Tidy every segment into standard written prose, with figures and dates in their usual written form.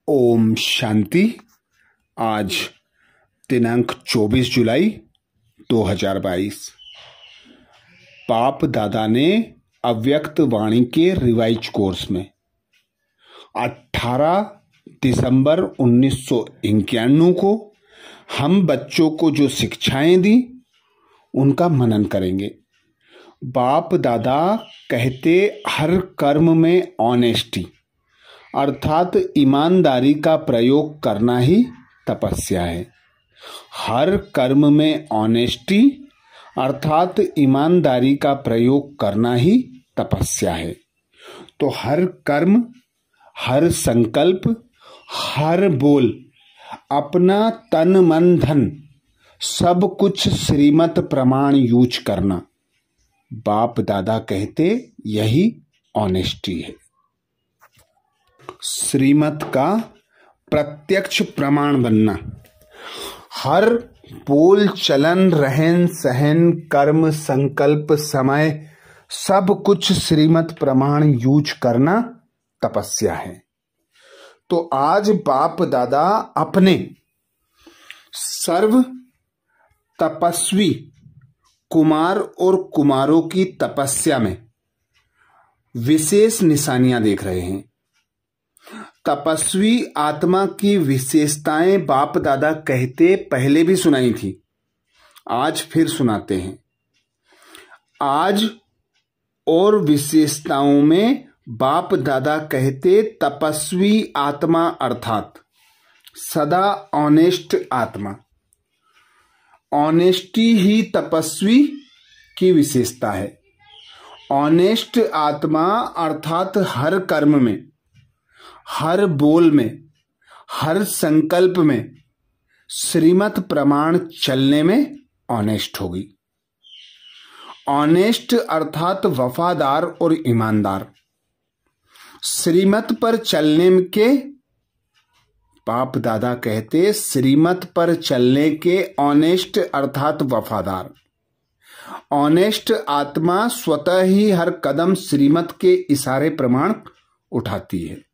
ओम शांति। आज दिनांक 24 जुलाई 2022। बाप दादा ने अव्यक्त वाणी के रिवाइज कोर्स में 18 दिसंबर 1991 को हम बच्चों को जो शिक्षाएं दी उनका मनन करेंगे। बाप दादा कहते हर कर्म में ऑनेस्टी अर्थात ईमानदारी का प्रयोग करना ही तपस्या है। हर कर्म में ऑनेस्टी अर्थात ईमानदारी का प्रयोग करना ही तपस्या है। तो हर कर्म, हर संकल्प, हर बोल, अपना तन मन धन सब कुछ श्रीमत प्रमाण यूज करना, बाप दादा कहते यही ऑनेस्टी है। श्रीमत का प्रत्यक्ष प्रमाण बनना। हर बोल चलन रहन सहन कर्म संकल्प समय सब कुछ श्रीमत प्रमाण यूज करना तपस्या है। तो आज बाप दादा अपने सर्व तपस्वी कुमार और कुमारों की तपस्या में विशेष निशानियां देख रहे हैं। तपस्वी आत्मा की विशेषताएं बाप दादा कहते पहले भी सुनाई थी, आज फिर सुनाते हैं। आज और विशेषताओं में बाप दादा कहते तपस्वी आत्मा अर्थात सदा ऑनेस्ट आत्मा। ऑनेस्टी ही तपस्वी की विशेषता है। ऑनेस्ट आत्मा अर्थात हर कर्म में, हर बोल में, हर संकल्प में श्रीमत प्रमाण चलने में ऑनेस्ट होगी। ऑनेस्ट अर्थात वफादार और ईमानदार। श्रीमत पर चलने के बाप दादा कहते श्रीमत पर चलने के ऑनेस्ट अर्थात वफादार। ऑनेस्ट आत्मा स्वतः ही हर कदम श्रीमत के इशारे प्रमाण उठाती है।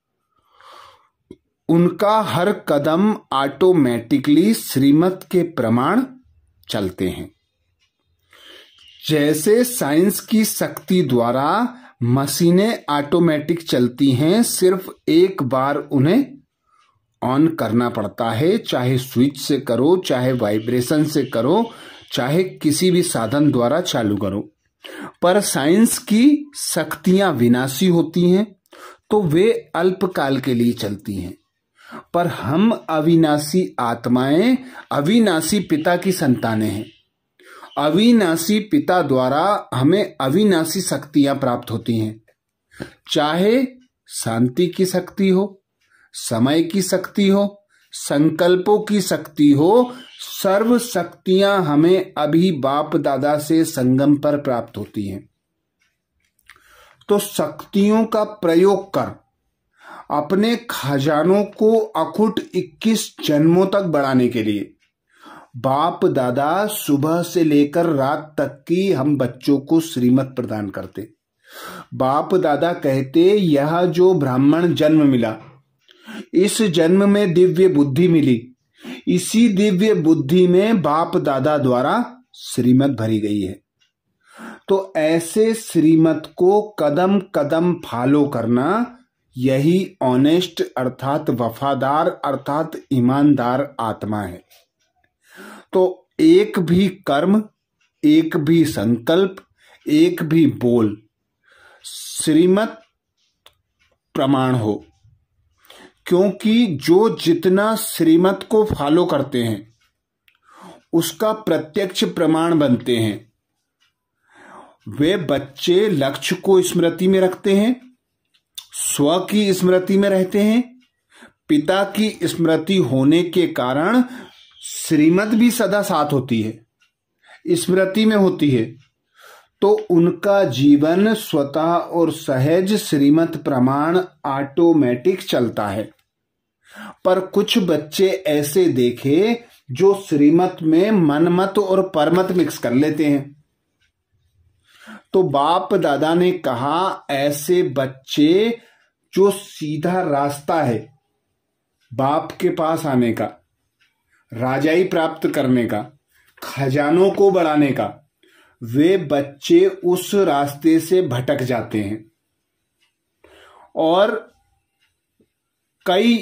उनका हर कदम ऑटोमेटिकली श्रीमत के प्रमाण चलते हैं। जैसे साइंस की शक्ति द्वारा मशीनें ऑटोमेटिक चलती हैं, सिर्फ एक बार उन्हें ऑन करना पड़ता है। चाहे स्विच से करो, चाहे वाइब्रेशन से करो, चाहे किसी भी साधन द्वारा चालू करो। पर साइंस की शक्तियां विनाशी होती हैं तो वे अल्पकाल के लिए चलती हैं। पर हम अविनाशी आत्माएं अविनाशी पिता की संतानें हैं। अविनाशी पिता द्वारा हमें अविनाशी शक्तियां प्राप्त होती हैं। चाहे शांति की शक्ति हो, समय की शक्ति हो, संकल्पों की शक्ति हो, सर्व शक्तियां हमें अभी बाप दादा से संगम पर प्राप्त होती हैं। तो शक्तियों का प्रयोग कर अपने खजानों को अखुट 21 जन्मों तक बढ़ाने के लिए बाप दादा सुबह से लेकर रात तक की हम बच्चों को श्रीमत प्रदान करते। बाप दादा कहते यह जो ब्राह्मण जन्म मिला, इस जन्म में दिव्य बुद्धि मिली। इसी दिव्य बुद्धि में बाप दादा द्वारा श्रीमत भरी गई है। तो ऐसे श्रीमत को कदम कदम फॉलो करना, यही ऑनेस्ट अर्थात वफादार अर्थात ईमानदार आत्मा है। तो एक भी कर्म, एक भी संकल्प, एक भी बोल श्रीमत प्रमाण हो। क्योंकि जो जितना श्रीमत को फॉलो करते हैं उसका प्रत्यक्ष प्रमाण बनते हैं। वे बच्चे लक्ष्य को स्मृति में रखते हैं, स्व की स्मृति में रहते हैं। पिता की स्मृति होने के कारण श्रीमत भी सदा साथ होती है, स्मृति में होती है। तो उनका जीवन स्वतः और सहज श्रीमत प्रमाण ऑटोमेटिक चलता है। पर कुछ बच्चे ऐसे देखे जो श्रीमत में मनमत और परमत मिक्स कर लेते हैं। तो बाप दादा ने कहा ऐसे बच्चे जो सीधा रास्ता है बाप के पास आने का, राजाई प्राप्त करने का, खजानों को बढ़ाने का, वे बच्चे उस रास्ते से भटक जाते हैं और कई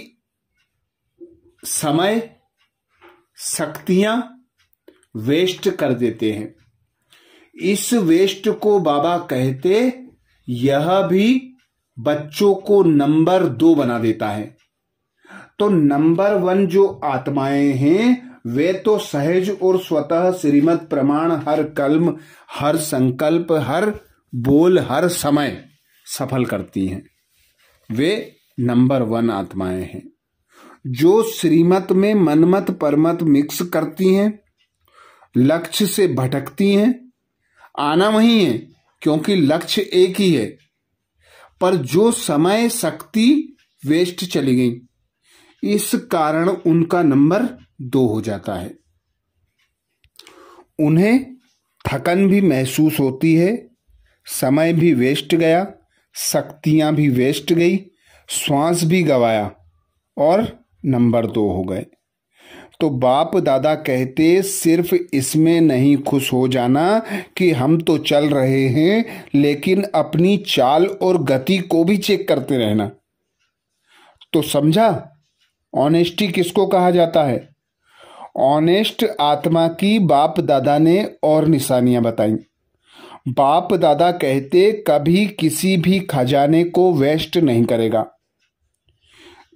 समय शक्तियां वेस्ट कर देते हैं। इस वेस्ट को बाबा कहते यह भी बच्चों को नंबर 2 बना देता है। तो नंबर 1 जो आत्माएं हैं वे तो सहज और स्वतः श्रीमत प्रमाण हर कलम, हर संकल्प, हर बोल, हर समय सफल करती हैं। वे नंबर 1 आत्माएं हैं। जो श्रीमत में मनमत परमत मिक्स करती हैं, लक्ष्य से भटकती हैं, आना वही है क्योंकि लक्ष्य एक ही है, पर जो समय शक्ति वेस्ट चली गई, इस कारण उनका नंबर 2 हो जाता है। उन्हें थकन भी महसूस होती है, समय भी वेस्ट गया, शक्तियां भी वेस्ट गई, श्वास भी गवाया और नंबर 2 हो गए। तो बाप दादा कहते सिर्फ इसमें नहीं खुश हो जाना कि हम तो चल रहे हैं, लेकिन अपनी चाल और गति को भी चेक करते रहना। तो समझा ऑनेस्टी किसको कहा जाता है? ऑनेस्ट आत्मा की बाप दादा ने और निशानियां बताई। बाप दादा कहते कभी किसी भी खजाने को वेस्ट नहीं करेगा।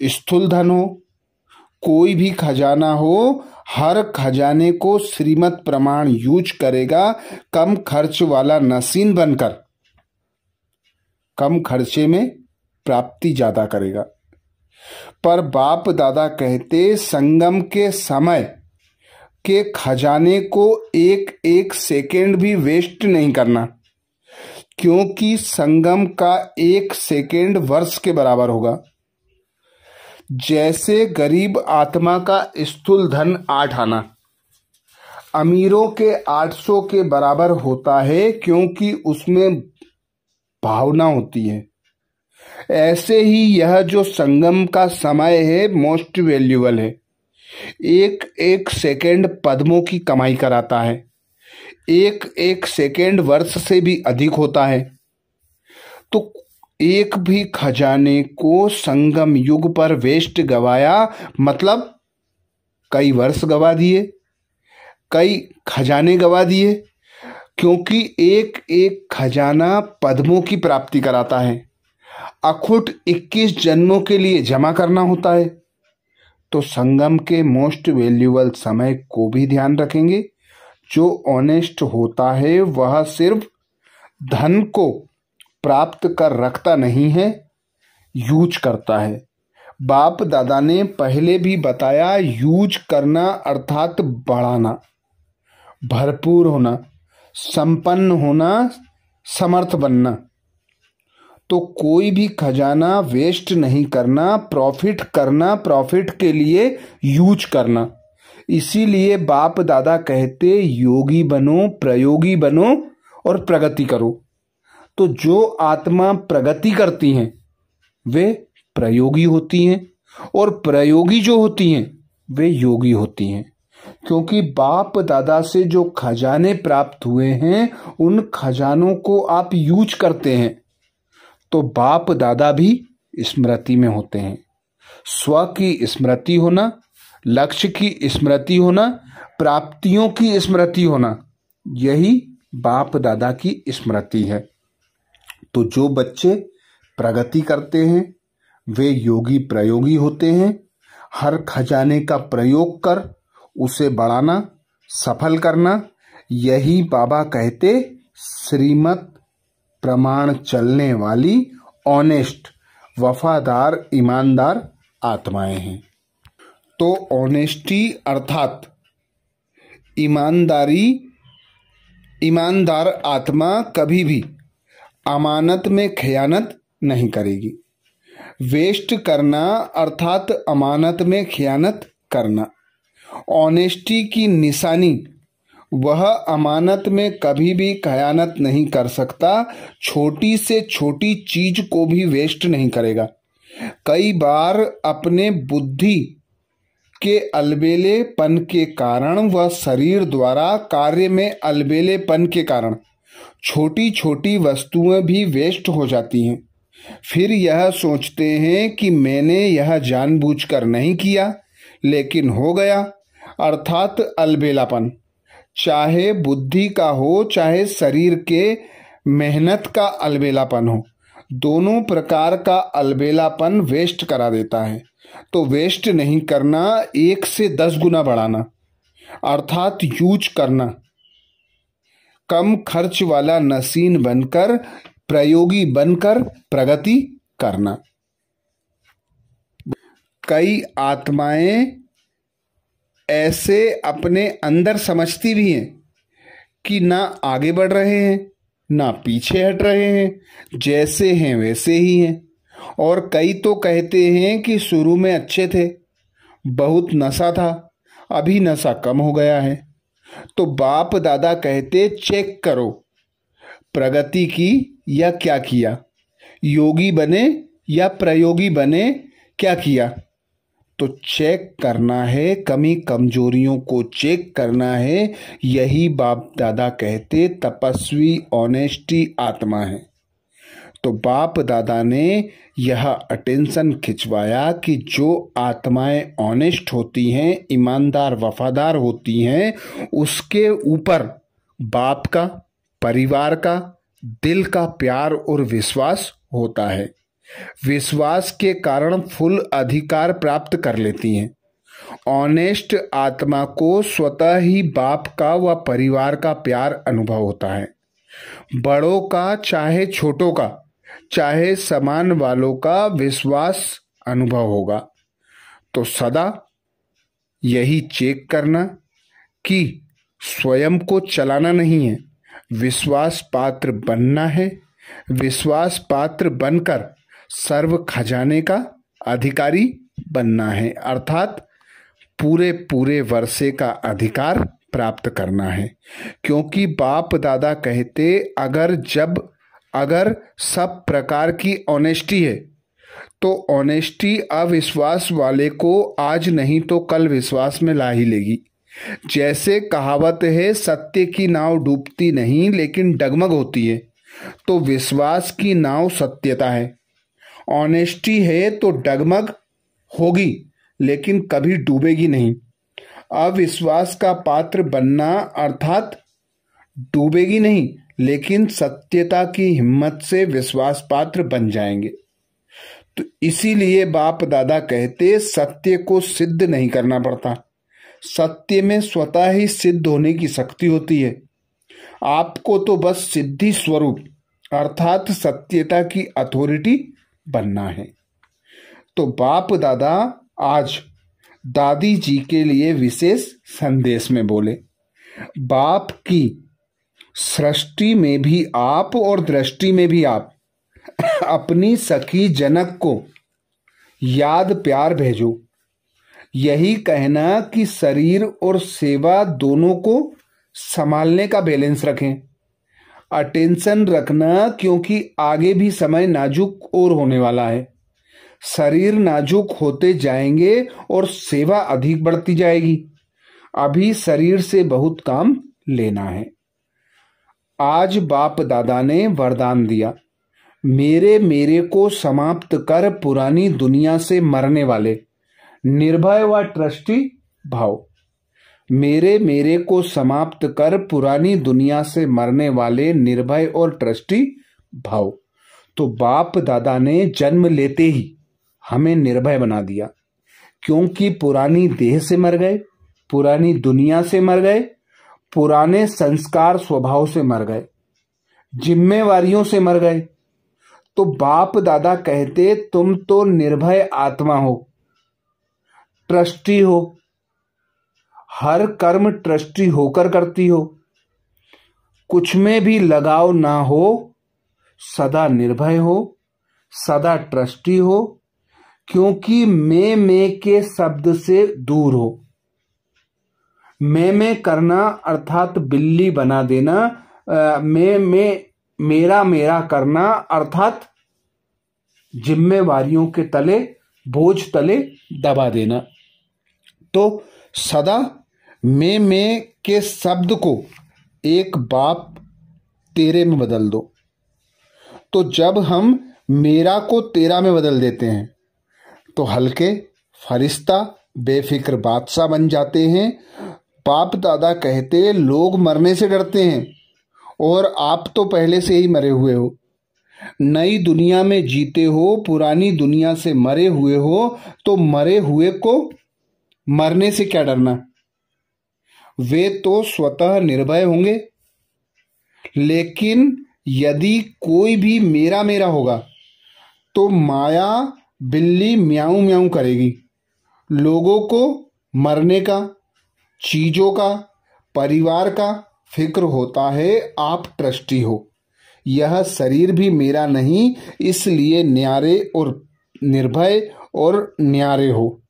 स्थूल धन हो, कोई भी खजाना हो, हर खजाने को श्रीमत प्रमाण यूज करेगा, कम खर्च वाला नसीन बनकर कम खर्चे में प्राप्ति ज्यादा करेगा। पर बाप दादा कहते संगम के समय के खजाने को एक एक सेकेंड भी वेस्ट नहीं करना, क्योंकि संगम का 1 सेकेंड वर्ष के बराबर होगा। जैसे गरीब आत्मा का स्थूल धन 8 आना अमीरों के 800 के बराबर होता है, क्योंकि उसमें भावना होती है। ऐसे ही यह जो संगम का समय है मोस्ट वैल्यूएबल है। एक एक सेकेंड पद्मों की कमाई कराता है, एक एक सेकेंड वर्ष से भी अधिक होता है। तो एक भी खजाने को संगम युग पर वेस्ट गवाया मतलब कई वर्ष गवा दिए, कई खजाने गवा दिए, क्योंकि एक एक खजाना पद्मों की प्राप्ति कराता है। अखुट 21 जन्मों के लिए जमा करना होता है। तो संगम के मोस्ट वैल्यूएबल समय को भी ध्यान रखेंगे। जो ऑनेस्ट होता है वह सिर्फ धन को प्राप्त कर रखता नहीं है, यूज करता है। बाप दादा ने पहले भी बताया, यूज करना अर्थात बढ़ाना, भरपूर होना, संपन्न होना, समर्थ बनना। तो कोई भी खजाना वेस्ट नहीं करना, प्रॉफिट करना, प्रॉफिट के लिए यूज करना। इसीलिए बाप दादा कहते योगी बनो, प्रयोगी बनो और प्रगति करो। तो जो आत्मा प्रगति करती हैं वे प्रयोगी होती हैं, और प्रयोगी जो होती हैं वे योगी होती हैं। क्योंकि बाप दादा से जो खजाने प्राप्त हुए हैं उन खजानों को आप यूज करते हैं, तो बाप दादा भी स्मृति में होते हैं। स्व की स्मृति होना, लक्ष्य की स्मृति होना, प्राप्तियों की स्मृति होना, यही बाप दादा की स्मृति है। तो जो बच्चे प्रगति करते हैं वे योगी प्रयोगी होते हैं। हर खजाने का प्रयोग कर उसे बढ़ाना, सफल करना, यही बाबा कहते श्रीमत प्रमाण चलने वाली ऑनेस्ट, वफादार, ईमानदार आत्माएं हैं। तो ऑनेस्टी अर्थात ईमानदारी, ईमानदार आत्मा कभी भी अमानत में खयानत नहीं करेगी। वेस्ट करना अर्थात अमानत में खयानत करना। ऑनेस्टी की निशानी, वह अमानत में कभी भी खयानत नहीं कर सकता। छोटी से छोटी चीज को भी वेस्ट नहीं करेगा। कई बार अपने बुद्धि के अलबेलेपन के कारण व शरीर द्वारा कार्य में अलबेलेपन के कारण छोटी छोटी वस्तुएं भी वेस्ट हो जाती हैं। फिर यह सोचते हैं कि मैंने यह जानबूझकर नहीं किया, लेकिन हो गया, अर्थात अलबेलापन। चाहे बुद्धि का हो, चाहे शरीर के मेहनत का अलबेलापन हो, दोनों प्रकार का अलबेलापन वेस्ट करा देता है। तो वेस्ट नहीं करना, 1 से 10 गुना बढ़ाना, अर्थात यूज करना, कम खर्च वाला नसीन बनकर, प्रयोगी बनकर प्रगति करना। कई आत्माएं ऐसे अपने अंदर समझती भी हैं कि ना आगे बढ़ रहे हैं ना पीछे हट रहे हैं, जैसे हैं वैसे ही हैं। और कई तो कहते हैं कि शुरू में अच्छे थे, बहुत नशा था, अभी नशा कम हो गया है। तो बाप दादा कहते चेक करो, प्रगति की या क्या किया, योगी बने या प्रयोगी बने, क्या किया। तो चेक करना है, कमी कमजोरियों को चेक करना है। यही बाप दादा कहते तपस्वी ऑनेस्टी आत्मा है। तो बाप दादा ने यह अटेंशन खिंचवाया कि जो आत्माएं ऑनेस्ट होती हैं, ईमानदार वफादार होती हैं, उसके ऊपर बाप का, परिवार का, दिल का प्यार और विश्वास होता है। विश्वास के कारण फुल अधिकार प्राप्त कर लेती हैं। ऑनेस्ट आत्मा को स्वतः ही बाप का व परिवार का प्यार अनुभव होता है। बड़ों का चाहे छोटों का, चाहे समान वालों का विश्वास अनुभव होगा। तो सदा यही चेक करना कि स्वयं को चलाना नहीं है, विश्वास पात्र बनना है। विश्वास पात्र बनकर सर्व खजाने का अधिकारी बनना है, अर्थात पूरे पूरे वर्षे का अधिकार प्राप्त करना है। क्योंकि बाप दादा कहते अगर सब प्रकार की ऑनेस्टी है तो ऑनेस्टी अविश्वास वाले को आज नहीं तो कल विश्वास में ला ही लेगी। जैसे कहावत है, सत्य की नाव डूबती नहीं लेकिन डगमग होती है। तो विश्वास की नाव सत्यता है, ऑनेस्टी है तो डगमग होगी लेकिन कभी डूबेगी नहीं। अविश्वास का पात्र बनना अर्थात डूबेगी नहीं लेकिन सत्यता की हिम्मत से विश्वास पात्र बन जाएंगे। तो इसीलिए बाप दादा कहते सत्य को सिद्ध नहीं करना पड़ता, सत्य में स्वतः ही सिद्ध होने की शक्ति होती है। आपको तो बस सिद्धि स्वरूप अर्थात सत्यता की अथॉरिटी बनना है। तो बाप दादा आज दादी जी के लिए विशेष संदेश में बोले, बाप की सृष्टि में भी आप और दृष्टि में भी आप अपनी सखी जनक को याद प्यार भेजो। यही कहना कि शरीर और सेवा दोनों को संभालने का बैलेंस रखें, अटेंशन रखना, क्योंकि आगे भी समय नाजुक और होने वाला है। शरीर नाजुक होते जाएंगे और सेवा अधिक बढ़ती जाएगी। अभी शरीर से बहुत काम लेना है। आज बाप दादा ने वरदान दिया, मेरे को समाप्त कर पुरानी दुनिया से मरने वाले निर्भय व ट्रस्टी भाव। मेरे को समाप्त कर पुरानी दुनिया से मरने वाले निर्भय और ट्रस्टी भाव। तो बाप दादा ने जन्म लेते ही हमें निर्भय बना दिया, क्योंकि पुरानी देह से मर गए, पुरानी दुनिया से मर गए, पुराने संस्कार स्वभाव से मर गए, जिम्मेवारियों से मर गए। तो बाप दादा कहते तुम तो निर्भय आत्मा हो, ट्रस्टी हो, हर कर्म ट्रस्टी होकर करती हो, कुछ में भी लगाव ना हो, सदा निर्भय हो, सदा ट्रस्टी हो, क्योंकि मैं के शब्द से दूर हो। मैं करना अर्थात बिल्ली बना देना, मैं मेरा करना अर्थात जिम्मेवारियों के तले, बोझ तले दबा देना। तो सदा मैं के शब्द को एक बाप तेरे में बदल दो। तो जब हम मेरा को तेरा में बदल देते हैं तो हल्के फरिश्ता बेफिक्र बादशाह बन जाते हैं। बाप दादा कहते लोग मरने से डरते हैं और आप तो पहले से ही मरे हुए हो। नई दुनिया में जीते हो, पुरानी दुनिया से मरे हुए हो, तो मरे हुए को मरने से क्या डरना। वे तो स्वतः निर्भय होंगे। लेकिन यदि कोई भी मेरा मेरा होगा तो माया बिल्ली म्याऊं म्याऊं करेगी। लोगों को मरने का, चीजों का, परिवार का फिक्र होता है। आप ट्रस्टी हो। यह शरीर भी मेरा नहीं, इसलिए न्यारे और निर्भय और न्यारे हो।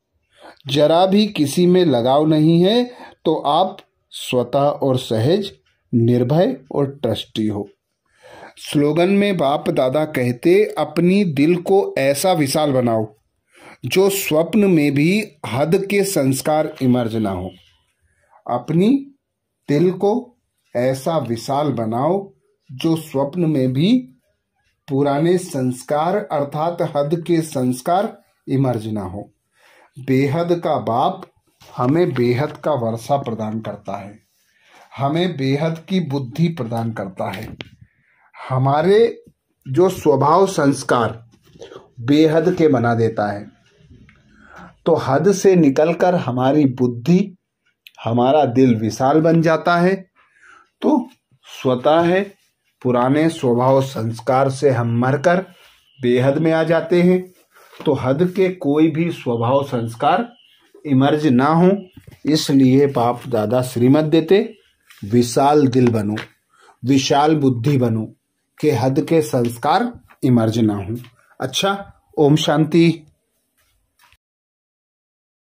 जरा भी किसी में लगाव नहीं है तो आप स्वतः और सहज निर्भय और ट्रस्टी हो। स्लोगन में बाप दादा कहते अपनी दिल को ऐसा विशाल बनाओ जो स्वप्न में भी हद के संस्कार इमर्ज ना हो। अपनी दिल को ऐसा विशाल बनाओ जो स्वप्न में भी पुराने संस्कार अर्थात हद के संस्कार इमर्ज ना हो। बेहद का बाप हमें बेहद का वर्षा प्रदान करता है, हमें बेहद की बुद्धि प्रदान करता है। हमारे जो स्वभाव संस्कार बेहद के बना देता है। तो हद से निकलकर हमारी बुद्धि, हमारा दिल विशाल बन जाता है। तो स्वतः है पुराने स्वभाव संस्कार से हम मरकर बेहद में आ जाते हैं। तो हद के कोई भी स्वभाव संस्कार इमर्ज ना हो, इसलिए बाप दादा श्रीमत देते विशाल दिल बनो, विशाल बुद्धि बनो कि हद के संस्कार इमर्ज ना हो। अच्छा, ओम शांति।